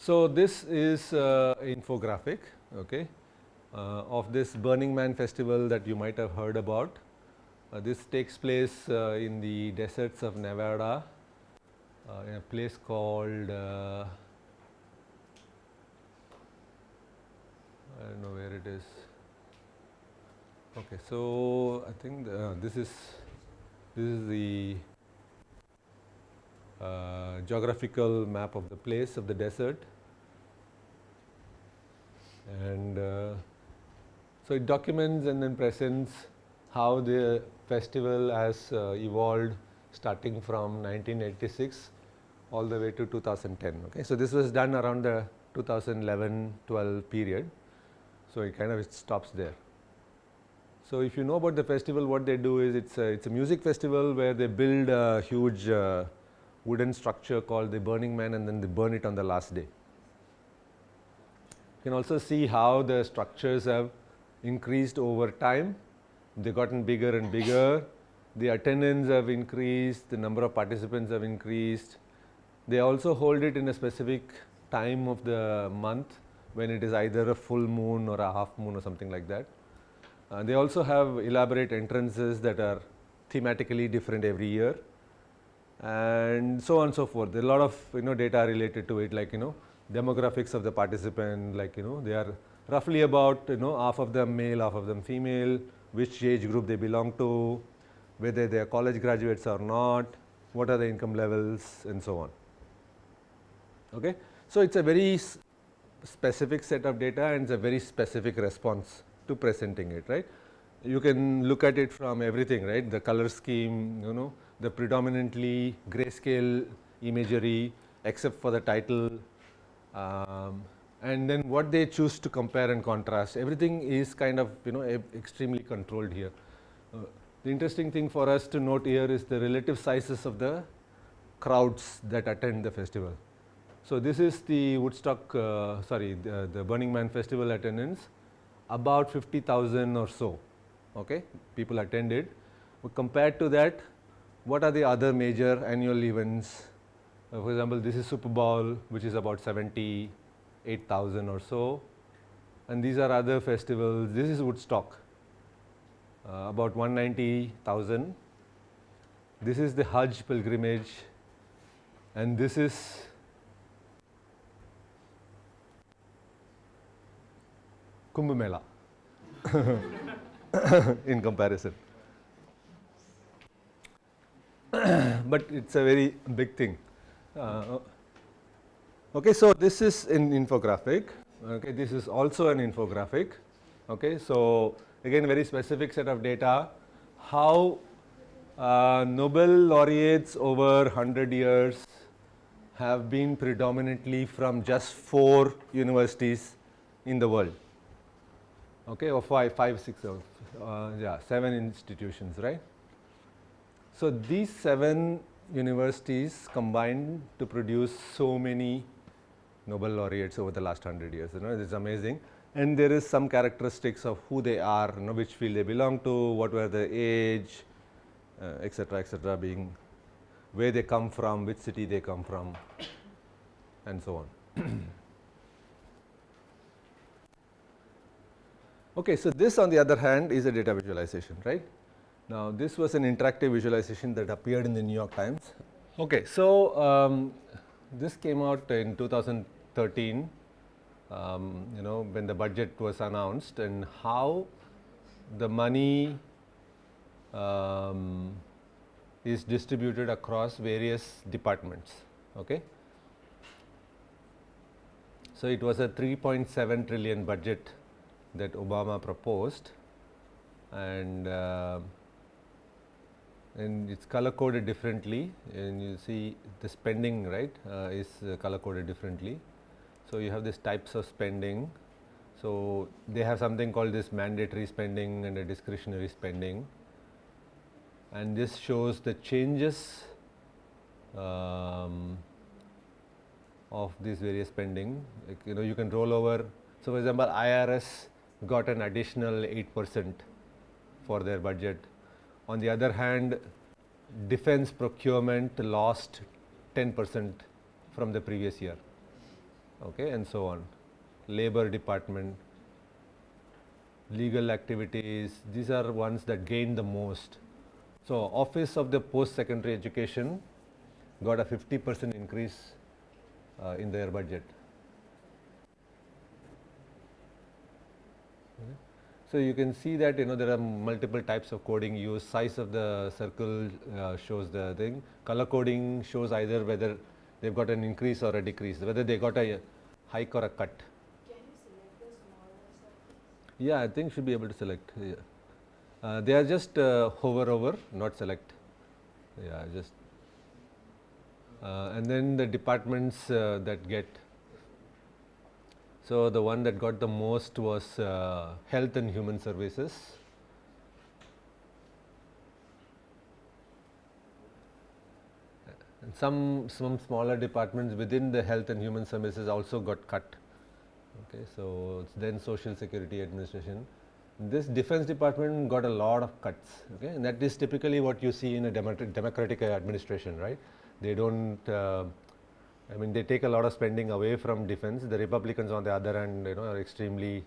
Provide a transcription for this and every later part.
So this is infographic, okay, of this Burning Man festival that you might have heard about. This takes place in the deserts of Nevada, in a place called I don't know where it is. Okay, so I think this is the geographical map of the place of the desert, and so it documents and then presents how the festival has evolved starting from 1986 all the way to 2010. Okay, so this was done around the 2011-12 period, so it kind of stops there. So if you know about the festival, what they do is it's a music festival where they build a huge wooden structure called the Burning Man, and then they burn it on the last day. You can also see how the structures have increased over time. They've gotten bigger and bigger. The attendance have increased, the number of participants have increased. They also hold it in a specific time of the month when it is either a full moon or a half moon or something like that. They also have elaborate entrances that are thematically different every year, and so on and so forth. There are a lot of data related to it, like demographics of the participant, like they are roughly about half of them male, half of them female, which age group they belong to, whether they are college graduates or not, what are the income levels, and so on. Okay, so it's a very specific set of data and it's a very specific response to presenting it, right? You can look at it from everything, right? The color scheme, the predominantly grayscale imagery, except for the title, and then what they choose to compare and contrast. Everything is kind of extremely controlled here. The interesting thing for us to note here is the relative sizes of the crowds that attend the festival. So this is the Woodstock, the Burning Man festival attendance. About 50,000 or so, okay, people attended. But compared to that, what are the other major annual events? For example, this is Super Bowl, which is about 78,000 or so, and these are other festivals. This is Woodstock, about 190,000. This is the Hajj pilgrimage, and this is Kumbh Mela in comparison. But it's a very big thing. Okay, so this is an infographic. Okay, this is also an infographic. Okay, so again, very specific set of data. How Nobel laureates over 100 years have been predominantly from just 4 universities in the world. Okay, or 7 institutions, right? So these 7 universities combined to produce so many Nobel laureates over the last 100 years. It's amazing. And there is some characteristics of who they are, which field they belong to, what were the age, etc., being where they come from, which city they come from, and so on. Okay, so this on the other hand is a data visualization, right? Now this was an interactive visualization that appeared in the New York Times. Okay, so this came out in 2013, when the budget was announced, and how the money is distributed across various departments. Okay, so it was a 3.7 trillion budget that Obama proposed, and it's color coded differently, and you see the spending, right, is color coded differently. So you have these types of spending. So they have something called this mandatory spending and a discretionary spending, and this shows the changes of these various spending. Like, you can roll over. So for example, IRS got an additional 8% for their budget. On the other hand, defense procurement lost 10% from the previous year. okay, and so on. Labor department, legal activities, these are ones that gain the most. So, office of the post secondary education got a 50% increase in their budget. Okay. So, you can see that there are multiple types of coding used. Size of the circle shows the thing. Color coding shows either whether they've got an increase or a decrease, whether they got a hike or a cut. Can you select the smaller circles? Yeah, I think should be able to select. Yeah. They are just hover over, not select. Yeah, just and then the departments that get. So, the one that got the most was health and human services. And some smaller departments within the health and human services also got cut. Okay, so then social security administration. This defense department got a lot of cuts. Okay, and that is typically what you see in a democratic administration, right? They don't. I mean, they take a lot of spending away from defense. The Republicans, on the other hand, are extremely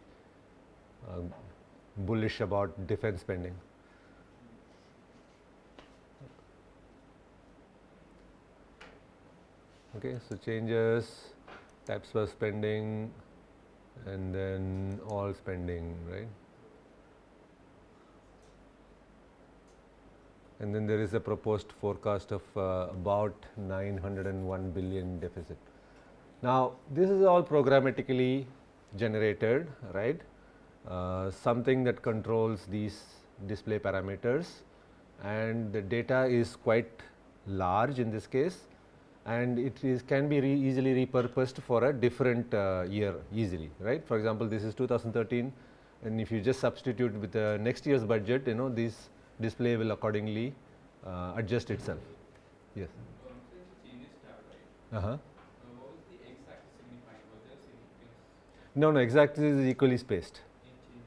bullish about defense spending. Okay, so changes, types of spending, and then all spending, right? And then there is a proposed forecast of about 901 billion deficit. Now, this is all programmatically generated, right? Something that controls these display parameters, and the data is quite large in this case, and it can be easily repurposed for a different year easily, right? For example, this is 2013, and if you just substitute with the next year's budget, this display will accordingly adjust itself. Yes. What was Uh-huh. the x-axis signifying? Was there significance No, x-axis is equally spaced.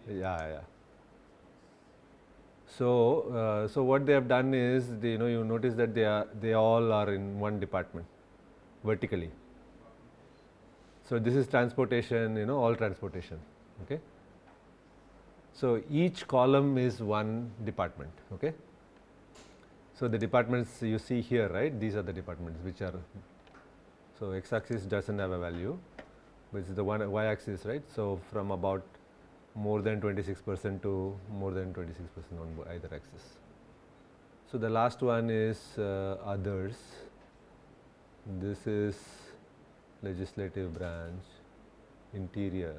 in changes? Yeah. So, so what they have done is, you notice that they all are in one department vertically. So this is transportation, all transportation. Okay. So each column is one department. Okay. So the departments you see here, right? These are the departments which are. So x-axis doesn't have a value, which is the one y-axis, right? So from about more than 26% to more than 26% on either axis. So the last one is others. This is legislative branch, interior.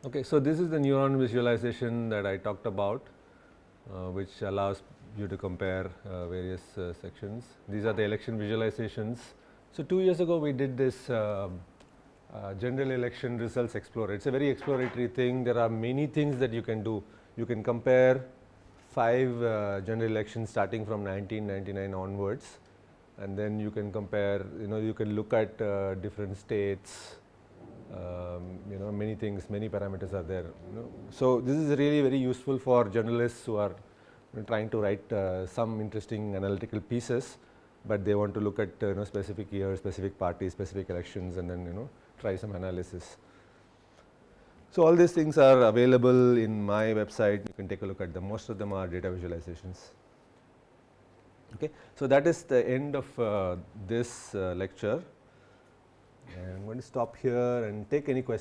Okay, so this is the neuron visualization that I talked about, which allows you to compare various sections. These are the election visualizations. So 2 years ago we did this general election results explorer. It's a very exploratory thing. There are many things that you can do. You can compare 5 general elections starting from 1999 onwards, and then you can compare, you can look at different states, many things, many parameters are there. So this is really very useful for journalists who are trying to write some interesting analytical pieces, but they want to look at specific years, specific parties, specific elections, and then try some analysis. So all these things are available in my website. You can take a look at them. Most of them are data visualizations. Okay, so that is the end of this lecture. And I'm going to stop here and take any questions.